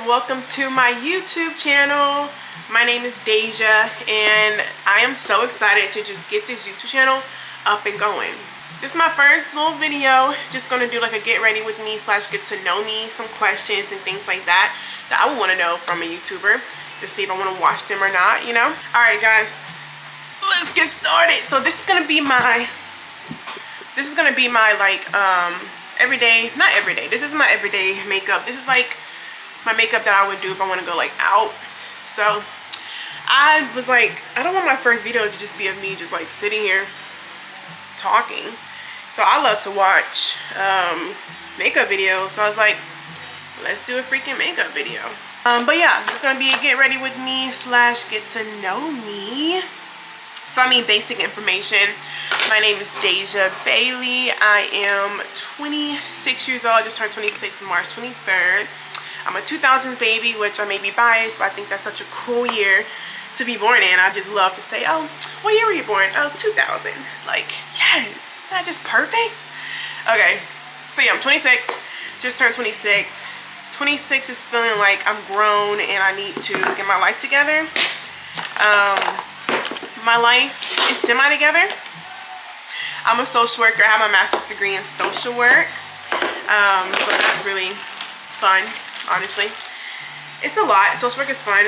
welcome to my YouTube channel. My name is Deja and I am so excited to just get this YouTube channel up and going. This is my first little video, just gonna do like a get ready with me / get to know me, some questions and things like that I would want to know from a YouTuber to see if I want to watch them or not, you know. All right guys, let's get started. So this is gonna be my like everyday, not everyday, this is my everyday makeup. This is like my makeup that I would do if I want to go like out. So I was like, I don't want my first video to just be of me just like sitting here talking. So I love to watch makeup videos, so I was like, let's do a freaking makeup video. But yeah, it's gonna be a get ready with me / get to know me. So I mean basic information. My name is Deja Bailey. I am 26 years old. I just turned 26 March 23rd. I'm a 2000s baby, which I may be biased, but I think that's such a cool year to be born in. I just love to say, oh, what year were you born? Oh, 2000. Like, yes, is that just perfect? Okay, so yeah, I'm 26, just turned 26. 26 is feeling like I'm grown and I need to get my life together. My life is semi-together. I'm a social worker. I have my master's degree in social work. So that's really fun, honestly. It's a lot. Social work is fun.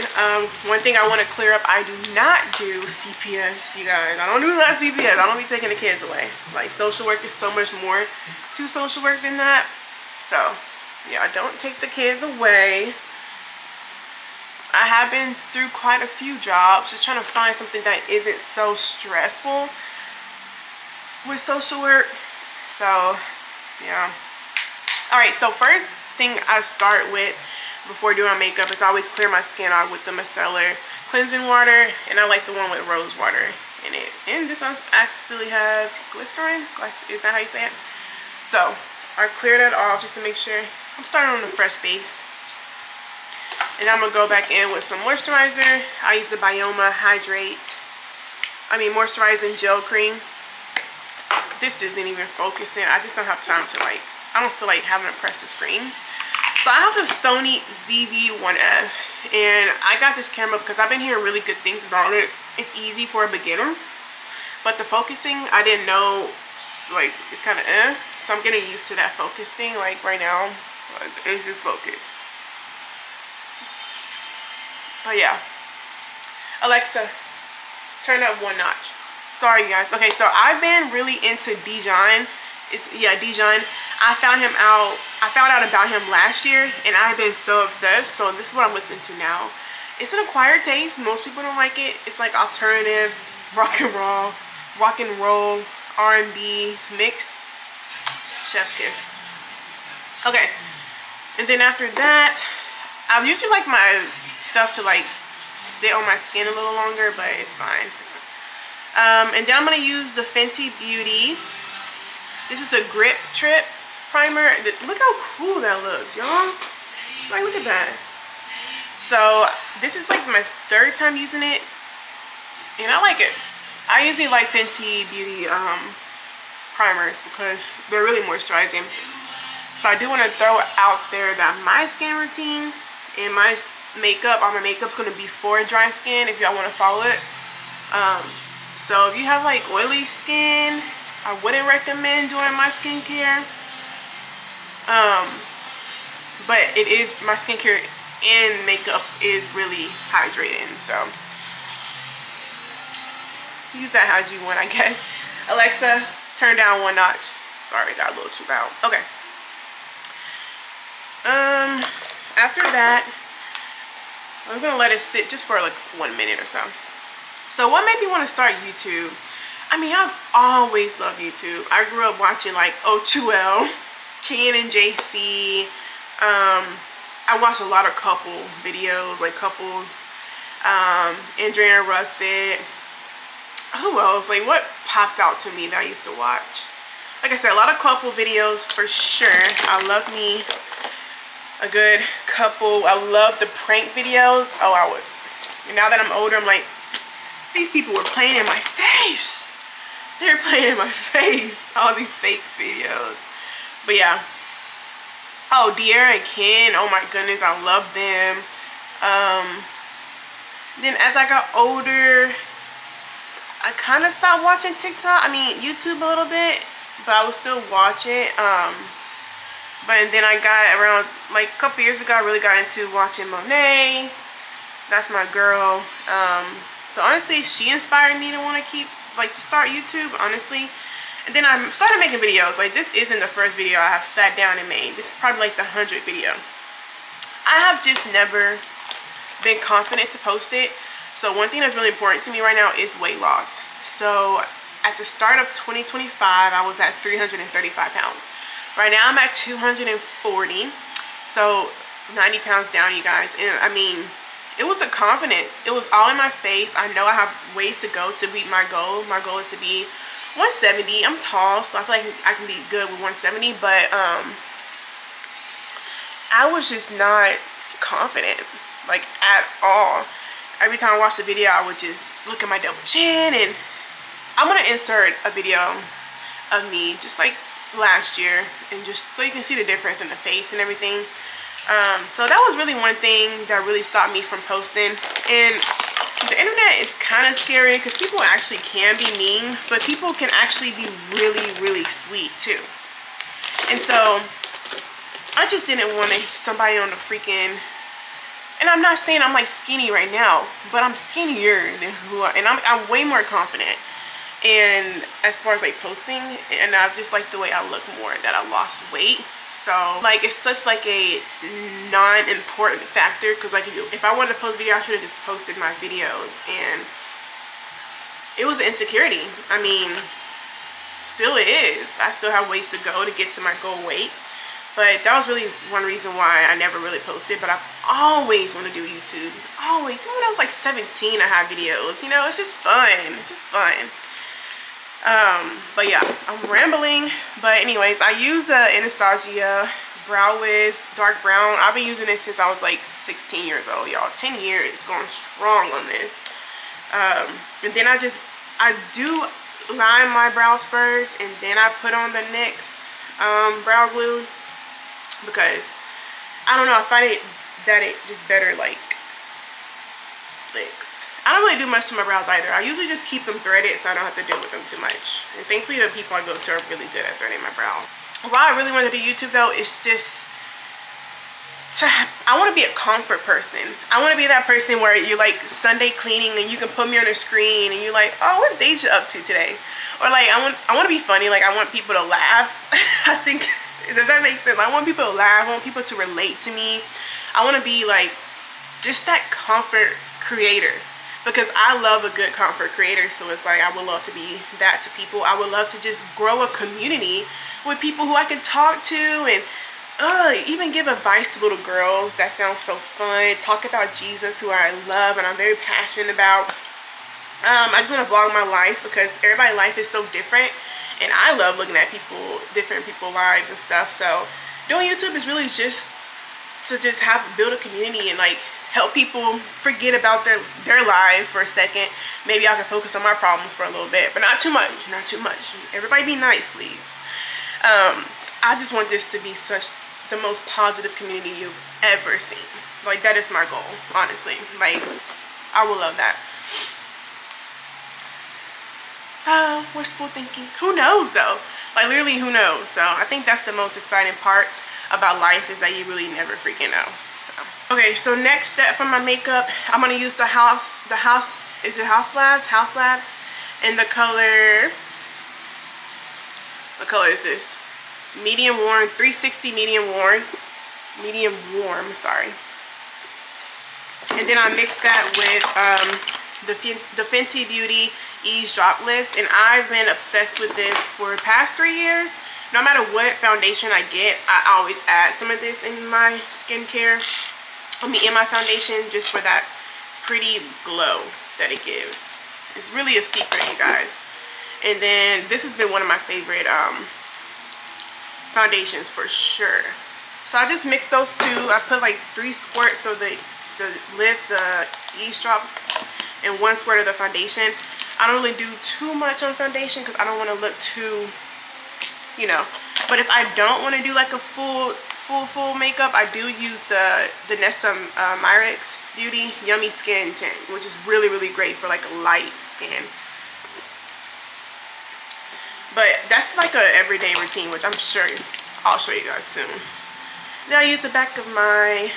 One thing I want to clear up, I do not do CPS, you guys. I don't do that CPS. I don't be taking the kids away. Like, social work is so much more to social work than that. So, yeah, I don't take the kids away. I have been through quite a few jobs, just trying to find something that isn't so stressful with social work. So, yeah. Alright, so first thing I start with before doing my makeup is I always clear my skin out with the micellar cleansing water, and I like the one with rose water in it. And this one actually has glycerin. Is that how you say it? So I clear that off just to make sure I'm starting on a fresh base. And I'm gonna go back in with some moisturizer. I use the Bioma moisturizing gel cream. This isn't even focusing. I just don't have time to like, I don't feel like having to press the screen. So I have the Sony ZV-1F, and I got this camera because I've been hearing really good things about it. It's easy for a beginner, but the focusing, I didn't know, like, it's kind of so I'm getting used to that focus thing. Like right now, it's just focus. But yeah, Alexa, turn up one notch. Sorry you guys. Okay, so I've been really into Dijon. Dijon. I found out about him last year and I've been so obsessed. So this is what I'm listening to now. It's an acquired taste. Most people don't like it. It's like alternative rock and roll R&B mix. Chef's kiss. Okay, and then after that, I usually like my stuff to like sit on my skin a little longer, but it's fine. And then I'm gonna use the Fenty Beauty. This is the Grip Trip primer. Look how cool that looks, y'all. Like, look at that. So this is like my third time using it, and I like it. I usually like Fenty Beauty primers because they're really moisturizing. So I do want to throw out there that my skin routine and my makeup, all my makeup's going to be for dry skin if y'all want to follow it. So if you have like oily skin, I wouldn't recommend doing my skincare. But it is, my skincare and makeup is really hydrating. So use that as you want, I guess. Alexa, turn down one notch. Sorry, got a little too loud. Okay. After that, I'm gonna let it sit just for like 1 minute or so. So what made me want to start YouTube? I mean, I've always loved YouTube. I grew up watching like O2L, Ken and JC. I watched a lot of couple videos, like couples, Andrea Russet. Who else? Like, what pops out to me that I used to watch? Like I said, a lot of couple videos for sure. I love me a good couple. I love the prank videos. Oh, I would. And now that I'm older, I'm like, these people were playing in my face. They're playing in my face. All these fake videos. But yeah, Oh, De'Ara and Ken, oh my goodness, I love them. Then as I got older, I kind of stopped watching TikTok. I mean, YouTube a little bit, but I would still watch it. But then I got around, like a couple years ago, I really got into watching Monet. That's my girl. So honestly, she inspired me to want to to start YouTube, honestly. And then I started making videos. Like, this isn't the first video I have sat down and made. This is probably like the 100th video. I have just never been confident to post it. So one thing that's really important to me right now is weight loss. So at the start of 2025, I was at 335 pounds. Right now I'm at 240. So 90 pounds down, you guys. And I mean, it was the confidence. It was all in my face. I know I have ways to go to beat my goal. My goal is to be 170. I'm tall, so I feel like I can be good with 170. But I was just not confident, like, at all. Every time I watch the video, I would just look at my double chin. And I'm gonna insert a video of me just like last year, and just so you can see the difference in the face and everything. So that was really one thing that really stopped me from posting. And the internet is kind of scary because people actually can be mean, but people can actually be really, really sweet too. And so I just didn't want somebody on the freaking, and I'm not saying I'm like skinny right now, but I'm skinnier than and I'm way more confident. And as far as like posting, and I just like the way I look more, that I lost weight. So like, it's such like a non-important factor, because like if I wanted to post a video, I should have just posted my videos. And it was an insecurity. I mean, still is. I still have ways to go to get to my goal weight. But that was really one reason why I never really posted. But I always want to do YouTube. Always. Even when I was like 17, I had videos. You know, it's just fun. It's just fun. But yeah, I'm rambling. But anyways, I use the Anastasia Brow Wiz Dark Brown. I've been using this since I was like 16 years old, y'all. 10 years going strong on this. And then I do line my brows first, and then I put on the NYX brow glue, because I don't know, I find it that it just better like slicks. I don't really do much to my brows either. I usually just keep them threaded so I don't have to deal with them too much. And thankfully the people I go to are really good at threading my brow. Why I really want to do YouTube though is just I want to be a comfort person. I want to be that person where you're like Sunday cleaning and you can put me on the screen and you're like, oh, what's Deja up to today? Or like, I want to be funny. Like, I want people to laugh. I think, does that make sense? I want people to laugh. I want people to relate to me. I want to be like just that comfort creator, because I love a good comfort creator. So it's like, I would love to be that to people. I would love to just grow a community with people who I can talk to, and even give advice to little girls. That sounds so fun. Talk about Jesus, who I love and I'm very passionate about. I just want to vlog my life, because everybody's life is so different, and I love looking at different people's lives and stuff. So doing YouTube is really just to build a community and like help people forget about their lives for a second. Maybe I can focus on my problems for a little bit, but not too much. Not too much. Everybody be nice, please. I just want this to be the most positive community you've ever seen. Like, that is my goal, honestly. Like, I would love that. Wishful thinking. Who knows though? Like, literally, who knows? So I think that's the most exciting part about life, is that you really never freaking know. So okay, so next step for my makeup, I'm gonna use is it House Labs, and the color, what color is this? Medium worn, 360 medium warm, sorry. And then I mixed that with the Fenty Beauty Ease Dropless, and I've been obsessed with this for the past 3 years. No matter what foundation I get, I always add some of this in my skincare. In my foundation, just for that pretty glow that it gives. It's really a secret, you guys. And then this has been one of my favorite foundations for sure. So I just mixed those two. I put like 3 squirts of the Ease Drops and 1 squirt of the foundation. I don't really do too much on foundation because I don't want to look too, you know. But if I don't want to do like a full full makeup, I do use the Nessa Myrix Beauty Yummy Skin Tint, which is really great for like a light skin. But that's like a everyday routine, which I'm sure I'll show you guys soon. Then I use the back of my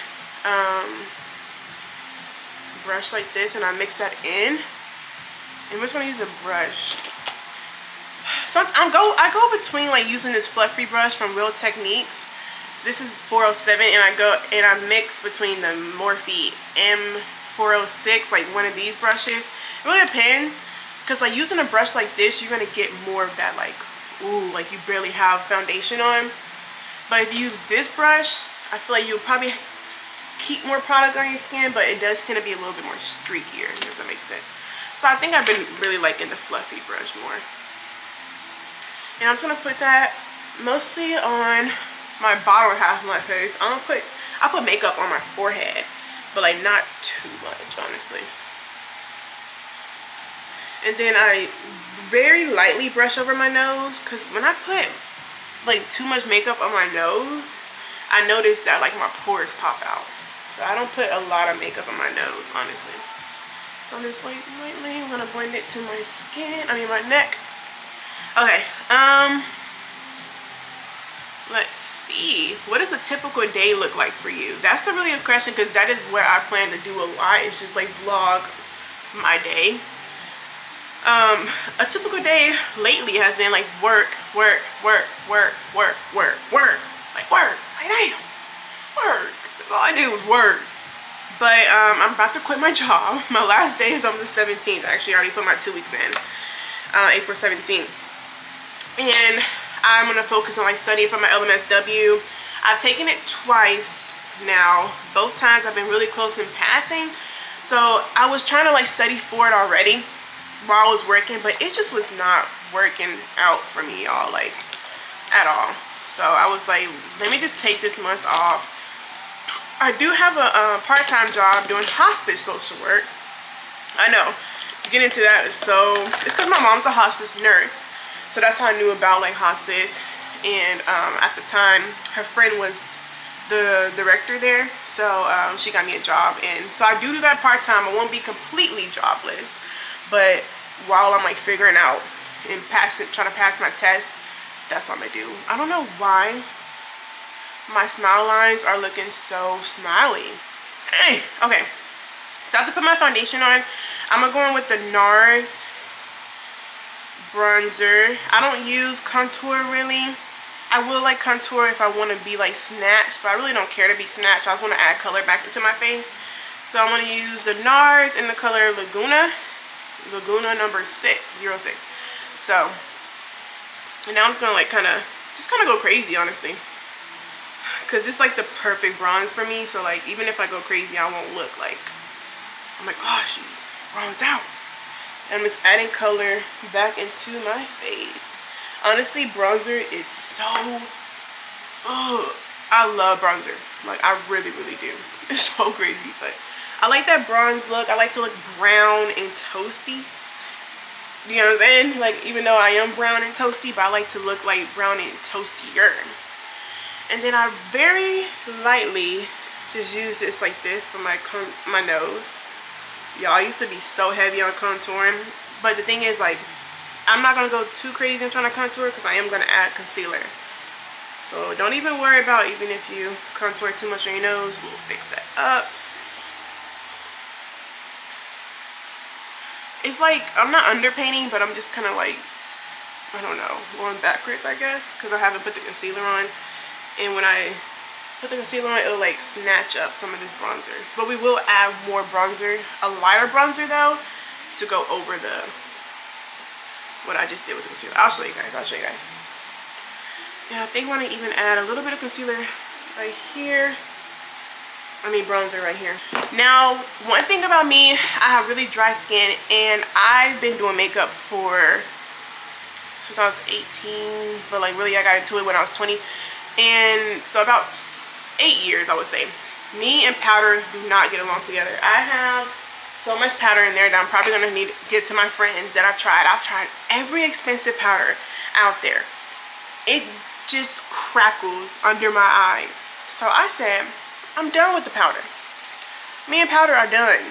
brush like this, and I mix that in. And we're just gonna use a brush. So I go between like using this fluffy brush from Real Techniques. This is 407, and I mix between the Morphe M406, like one of these brushes. It really depends, because like using a brush like this, you're gonna get more of that like, ooh, like you barely have foundation on. But if you use this brush, I feel like you'll probably keep more product on your skin, but it does tend to be a little bit more streakier. Does that make sense? So I think I've been really liking the fluffy brush more. And I'm just gonna put that mostly on my bottom half of my face. I put makeup on my forehead, but like not too much, honestly. And then I very lightly brush over my nose, because when I put like too much makeup on my nose, I notice that like my pores pop out. So I don't put a lot of makeup on my nose, honestly. So I'm just like lightly, I'm gonna blend it to my skin, my neck. Okay, let's see. What does a typical day look like for you? That's the really good question, because that is where I plan to do a lot. It's just like vlog my day. A typical day lately has been like work. Like damn, work. That's all I do is work. But I'm about to quit my job. My last day is on the 17th. Actually, I already put my 2 weeks in, April 17th. And I'm gonna focus on like studying for my LMSW. I've taken it twice now. Both times I've been really close in passing. So I was trying to like study for it already while I was working, but it just was not working out for me, y'all, like at all. So I was like, let me just take this month off. I do have a part-time job doing hospice social work. I know, get into that is so, it's because my mom's a hospice nurse. So that's how I knew about like hospice. And at the time, her friend was the director there. So she got me a job. And so I do that part-time. I won't be completely jobless. But while I'm like figuring out and trying to pass my test, that's what I'm gonna do. I don't know why my smile lines are looking so smiley. Okay, so I have to put my foundation on. I'm gonna go in with the NARS bronzer. I don't use contour really. I will like contour if I want to be like snatched, but I really don't care to be snatched. I just want to add color back into my face. So I'm going to use the NARS in the color Laguna number 606. So, and now I'm just going to like kind of go crazy, honestly, because it's like the perfect bronze for me. So like even if I go crazy, I won't look like, I'm like, oh, she's bronzed out. And I'm just adding color back into my face. Honestly, bronzer is so, I love bronzer. Like I really do. It's so crazy, but I like that bronze look. I like to look brown and toasty. You know what I'm saying? Like even though I am brown and toasty, but I like to look like brown and toastier. And then I very lightly just use this like this for my nose. Y'all, I used to be so heavy on contouring, but the thing is, like, I'm not gonna go too crazy in trying to contour because I am gonna add concealer. So don't even worry about even if you contour too much on your nose. We'll fix that up. It's like I'm not underpainting, but I'm just kind of like, I don't know, going backwards, I guess, because I haven't put the concealer on. And when I put the concealer on, it'll like snatch up some of this bronzer. But we will add more bronzer, a lighter bronzer though, to go over what I just did with the concealer. I'll show you guys. And I think I want to even add a little bit of concealer right here. Bronzer right here. Now, one thing about me, I have really dry skin, and I've been doing makeup since I was 18, but like really I got into it when I was 20. And so about 8 years, I would say. Me and powder do not get along together. I have so much powder in there that I'm probably gonna need to give to my friends that I've tried. I've tried every expensive powder out there. It just crackles under my eyes. So I said, I'm done with the powder. Me and powder are done.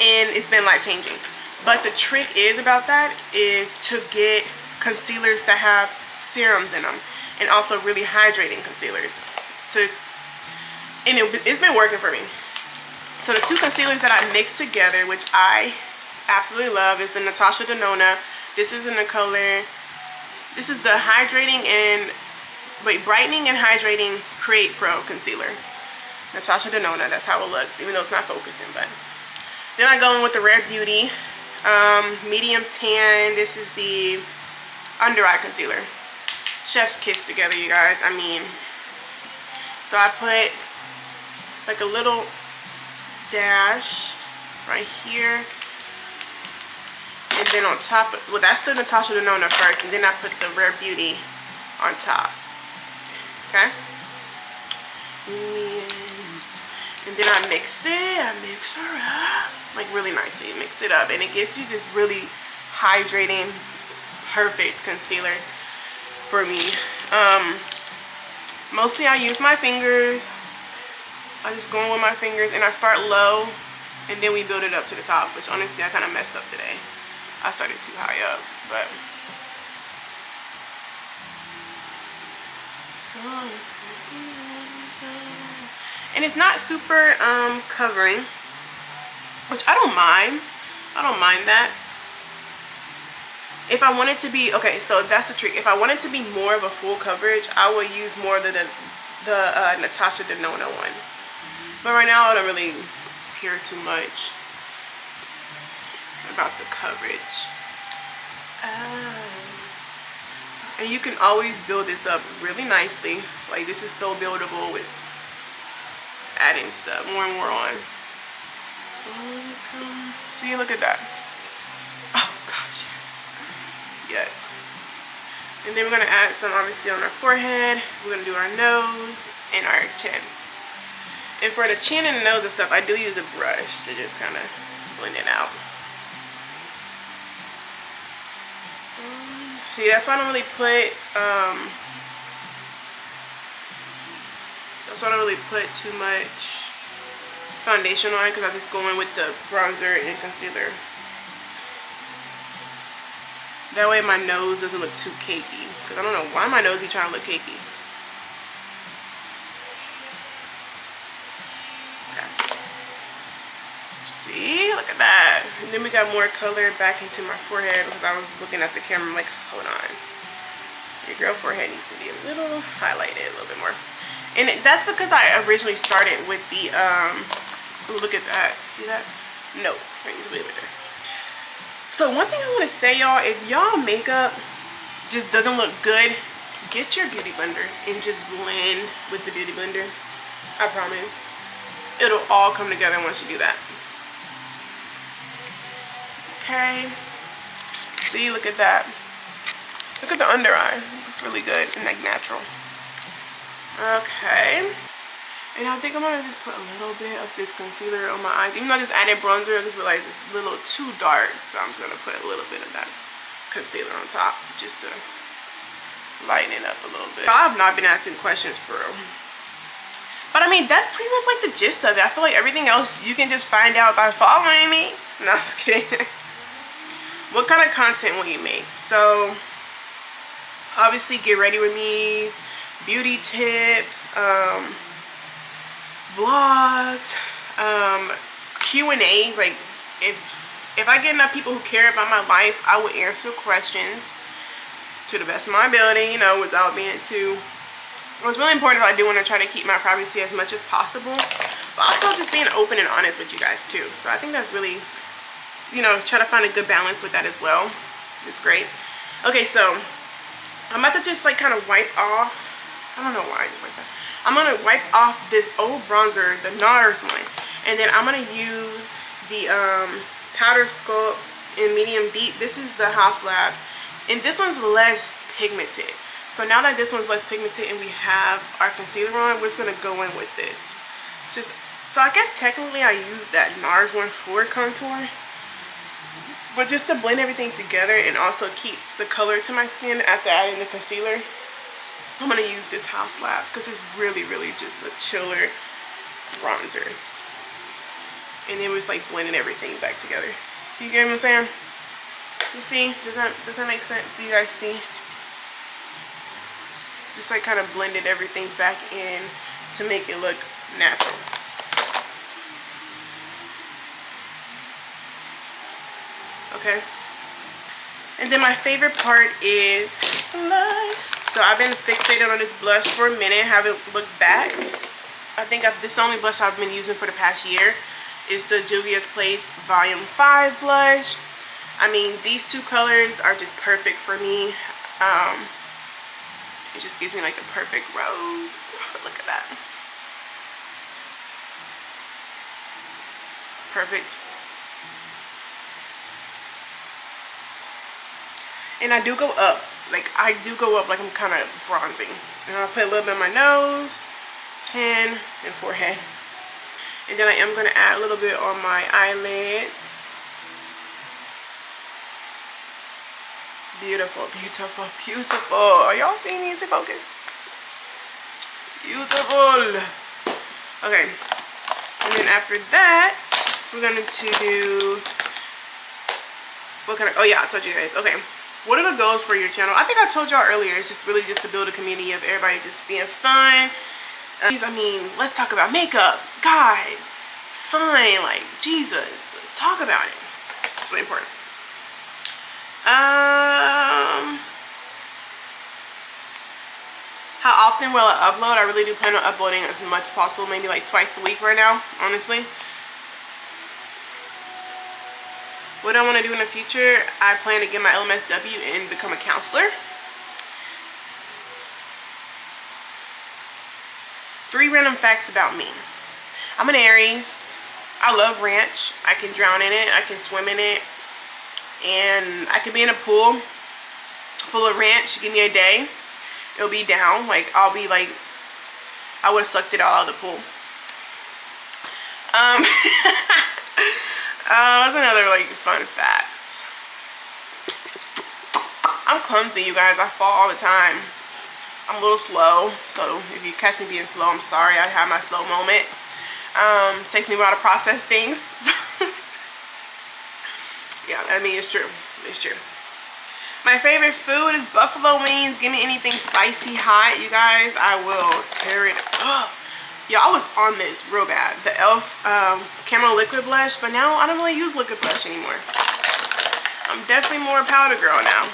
And it's been life changing. But the trick is about that is to get concealers that have serums in them, and also really hydrating concealers. And it's been working for me. So the two concealers that I mixed together, which I absolutely love, is the Natasha Denona. This is in the color, this is the hydrating and brightening and hydrating Create Pro concealer. Natasha Denona, that's how it looks, even though it's not focusing. But then I go in with the Rare Beauty medium tan. This is the under eye concealer. Chef's kiss together, you guys. I mean, so I put like a little dash right here, and then on top, well, that's the Natasha Denona first, and then I put the Rare Beauty on top. Okay, and then I mix her up like really nicely. Mix it up, and it gives you this really hydrating, perfect concealer for me. Mostly I use my fingers. I just go in with my fingers, and I start low, and then we build it up to the top, which honestly I kind of messed up today. I started too high up, but and it's not super covering, which I don't mind. I don't mind that. If I want it to be, okay, so that's the trick. If I want it to be more of a full coverage, I will use more of the Natasha Denona one. But right now, I don't really care too much about the coverage. And you can always build this up really nicely. Like, this is so buildable with adding stuff more and more on. See, look at that. Oh gosh, yes. Yes. And then we're gonna add some obviously on our forehead. We're gonna do our nose and our chin. And for the chin and the nose and stuff, I do use a brush to just kind of blend it out. See, that's why I don't really put too much foundation on, because I just go in with the bronzer and concealer. That way my nose doesn't look too cakey, because I don't know why my nose be trying to look cakey. Okay. See, look at that. And then we got more color back into my forehead, because I was looking at the camera, I'm like, hold on. Your girl forehead needs to be a little highlighted, a little bit more. And that's because I originally started with the, ooh, look at that. See that? No, I use a little bit there. So one thing I want to say, y'all, if y'all makeup just doesn't look good, get your beauty blender and just blend with the beauty blender. I promise. It'll all come together once you do that. Okay. See, look at that. Look at the under eye. It looks really good and like natural. Okay. And I think I'm gonna just put a little bit of this concealer on my eyes. Even though I just added bronzer, I just realized it's a little too dark. So I'm just gonna put a little bit of that concealer on top just to lighten it up a little bit. I've not been asking questions for real. But I mean, that's pretty much like the gist of it. I feel like everything else you can just find out by following me. No, I'm just kidding. What kind of content will you make? So obviously get ready with me's, beauty tips, vlogs, Q&As. Like if I get enough people who care about my life, I will answer questions to the best of my ability, you know, without being too, what's really important is I do want to try to keep my privacy as much as possible, but also just being open and honest with you guys too. So I think that's really, you know, try to find a good balance with that as well. It's great. Okay, so I'm about to just like kind of wipe off, I don't know why I just like that. I'm gonna wipe off this old bronzer, the NARS one, and then I'm gonna use the Powder Sculpt in medium deep. This is the House Labs, and this one's less pigmented. So now that this one's less pigmented and we have our concealer on, we're just gonna go in with this. So I guess technically I used that NARS one for contour, but just to blend everything together and also keep the color to my skin after adding the concealer, I'm gonna use this House Labs because it's really, really just a chiller bronzer. And it was like blending everything back together. You get what I'm saying? You see? Does that make sense? Do you guys see? Just like kind of blended everything back in to make it look natural. Okay. And then my favorite part is blush. So I've been fixated on this blush for a minute. Haven't looked back. I think this is the only blush I've been using for the past year. Is the Juvia's Place Volume 5 blush. I mean, these two colors are just perfect for me. It just gives me like the perfect rose. Look at that. Perfect. And I do go up. Like, I do go up like I'm kind of bronzing. And I'll put a little bit on my nose, chin, and forehead. And then I am going to add a little bit on my eyelids. Beautiful, beautiful, beautiful. Are y'all seeing me? Is it focus? Beautiful. Okay. And then after that, we're going to do... What kind of... Oh, yeah, I told you guys. Okay. What are the goals for your channel? I think I told y'all earlier. It's just really just to build a community of everybody just being fun. I mean, let's talk about makeup. God, fun. Like, Jesus. Let's talk about it. It's really important. How often will I upload? I really do plan on uploading as much as possible. Maybe like twice a week right now, honestly. What I want to do in the future, I plan to get my LMSW and become a counselor. 3 random facts about me. I'm an Aries. I love ranch. I can drown in it. I can swim in it. And I can be in a pool full of ranch. Give me a day. It'll be down. Like, I'll be like, I would have sucked it all out of the pool. That's another like fun fact. I'm clumsy, you guys. I fall all the time. I'm a little slow, so if you catch me being slow, I'm sorry. I have my slow moments. It takes me a while to process things. Yeah, I mean, it's true. It's true. My favorite food is buffalo wings. Give me anything spicy hot, you guys. I will tear it up. Yeah, I was on this real bad. The e.l.f. Camo liquid blush, but now I don't really use liquid blush anymore. I'm definitely more a powder girl now.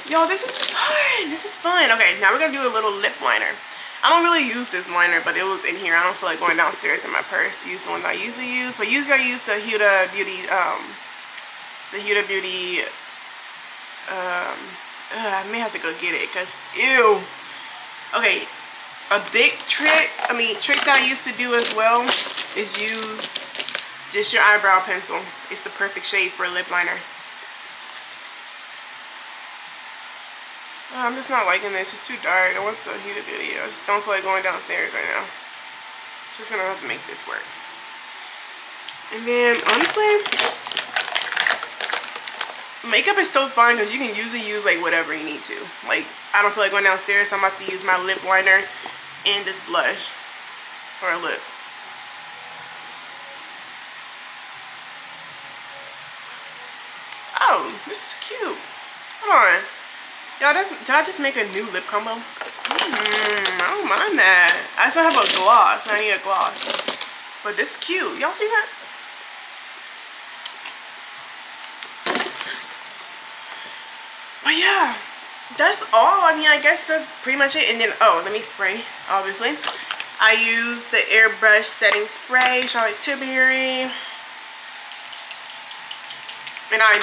Yo, this is fun. This is fun. Okay, now we're going to do a little lip liner. I don't really use this liner, but it was in here. I don't feel like going downstairs in my purse to use the one that I usually use. But usually I use the Huda Beauty, I may have to go get it because, ew. Okay, a big trick that I used to do as well is use just your eyebrow pencil. It's the perfect shade for a lip liner. Oh, I'm just not liking this. It's too dark. I want the Huda Beauty. I just don't feel like going downstairs right now. So just gonna have to make this work. And then, honestly, makeup is so fun because you can usually use like whatever you need to. Like, I don't feel like going downstairs, so I'm about to use my lip liner and this blush for a lip. Oh, this is cute. Hold on. Y'all, did I just make a new lip combo? I don't mind that. I still have a gloss. I need a gloss. But this is cute. Y'all see that? But yeah, that's all. I mean, I guess that's pretty much it. And then, oh, let me spray, obviously. I use the Airbrush Setting Spray, Charlotte Tilbury. And I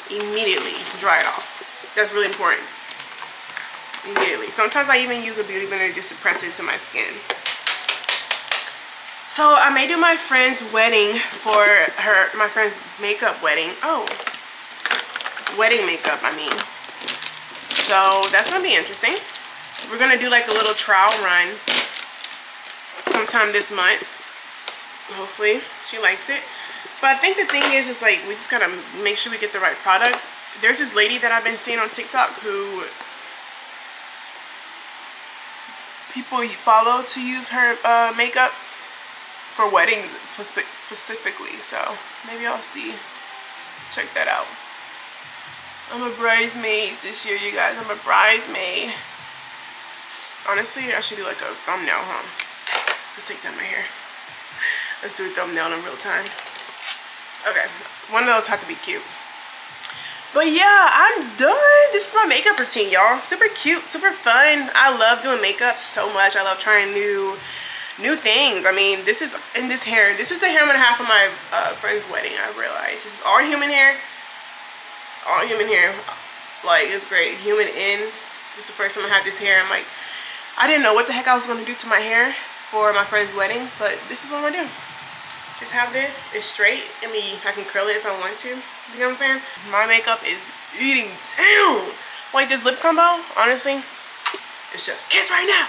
immediately dry it off. That's really important. Immediately. Sometimes I even use a beauty blender just to press it into my skin. So I may do my friend's wedding for my friend's makeup wedding. Oh, wedding makeup, I mean. So that's gonna be interesting. We're gonna do like a little trial run sometime this month. Hopefully she likes it. But I think the thing is like we just gotta make sure we get the right products. There's this lady that I've been seeing on TikTok who people you follow to use her makeup for weddings specifically. So maybe I'll see. Check that out. I'm a bridesmaid this year, you guys. I'm a bridesmaid. Honestly, I should do like a thumbnail, huh? Just take down my hair. Let's do a thumbnail in real time. Okay, one of those have to be cute. But yeah, I'm done. This is my makeup routine, y'all. Super cute, super fun. I love doing makeup so much. I love trying new things. I mean, this is in this hair. This is the hair I'm gonna have for my friend's wedding. I realized this is all human hair. All human hair. Like, it's great. Human ends. This is the first time I had this hair. I'm like, I didn't know what the heck I was gonna do to my hair for my friend's wedding, but this is what I'm gonna do. Just have this. It's straight. I mean, I can curl it if I want to. You know what I'm saying? My makeup is eating down. Like this lip combo, honestly, it's just kiss right now.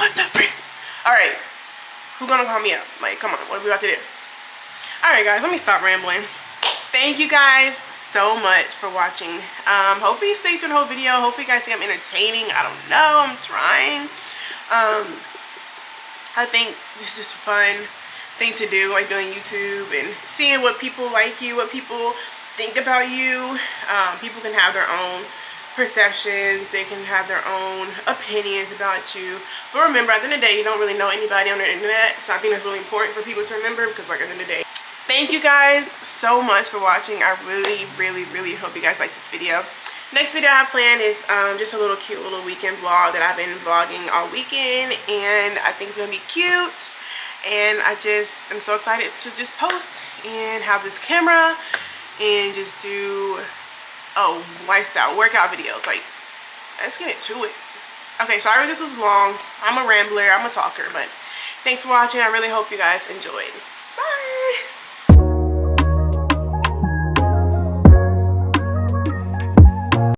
What the frick? Alright. Who's gonna call me up? Like, come on, what are we about to do? Alright guys, let me stop rambling. Thank you guys so much for watching. Hopefully you stayed through the whole video. Hopefully you guys think I'm entertaining. I don't know. I'm trying. I think this is just a fun thing to do, like doing YouTube and seeing what people like you, what people think about you. People can have their own perceptions. They can have their own opinions about you. But remember, at the end of the day, you don't really know anybody on the internet. So I think that's really important for people to remember, because like at the end of the day, thank you guys so much for watching. I really hope you guys like this video. Next video I have planned is just a little cute little weekend vlog that I've been vlogging all weekend, and I think it's gonna be cute. And I just am so excited to just post and have this camera and just do lifestyle workout videos. Like, let's get into it. Okay, sorry this was long. I'm a rambler, I'm a talker, but thanks for watching. I really hope you guys enjoyed. Bye.